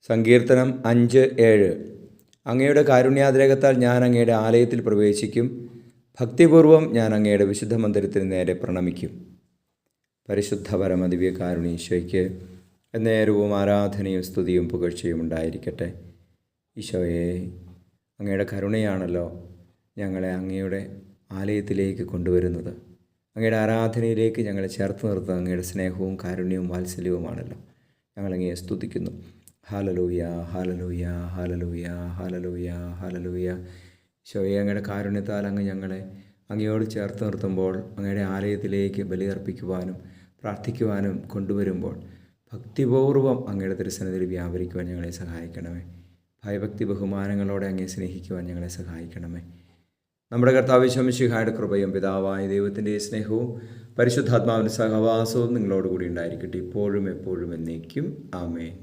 സങ്കീർത്തനം 5:7. അങ്ങയുടെ കാരുണ്യാതിരേകത്താൽ ഞാൻ അങ്ങയുടെ ആലയത്തിൽ പ്രവേശിക്കും. ഭക്തിപൂർവം ഞാൻ അങ്ങയുടെ വിശുദ്ധ മന്ദിരത്തിന് നേരെ പ്രണമിക്കും. പരിശുദ്ധ പരമദിവ്യ കാരുണ്യ നേരവും ആരാധനയും സ്തുതിയും പുകഴ്ചയും ഉണ്ടായിരിക്കട്ടെ. ഈശോയെ, അങ്ങയുടെ കരുണയാണല്ലോ ഞങ്ങളെ അങ്ങയുടെ ആലയത്തിലേക്ക് കൊണ്ടുവരുന്നത്. അങ്ങയുടെ ആരാധനയിലേക്ക് ഞങ്ങളെ ചേർത്ത് നിർത്തുന്നത് അങ്ങയുടെ സ്നേഹവും കാരുണ്യവും വാത്സല്യവുമാണല്ലോ. ഞങ്ങളങ്ങയെ സ്തുതിക്കുന്നു. Hallelujah, hallelujah, hallelujah, hallelujah, hallelujah. ഈശോയെ, അങ്ങയുടെ കാരുണ്യത്താൽ അങ്ങ് ഞങ്ങളെ അങ്ങയോട് ചേർത്ത് നിർത്തുമ്പോൾ, അങ്ങയുടെ ആലയത്തിലേക്ക് ബലിയർപ്പിക്കുവാനും പ്രാർത്ഥിക്കുവാനും കൊണ്ടുവരുമ്പോൾ ഭക്തിപൂർവ്വം അങ്ങയുടെ തിരുസന്നിധിയിൽ വ്യാപരിക്കുവാൻ ഞങ്ങളെ സഹായിക്കണമേ. ഭയഭക്തി ബഹുമാനങ്ങളോടെ അങ്ങയെ സ്നേഹിക്കുവാൻ ഞങ്ങളെ സഹായിക്കണമേ. നമ്മുടെ കർത്താവ് ഈശോ മിശിഹായുടെ കൃപയും പിതാവായ ദൈവത്തിൻ്റെ സ്നേഹവും പരിശുദ്ധാത്മാവിൻ്റെ സഹവാസവും നിങ്ങളോടുകൂടി ഉണ്ടായിരിക്കട്ടെ, ഇപ്പോഴും എപ്പോഴും എന്നേക്കും. ആമേൻ.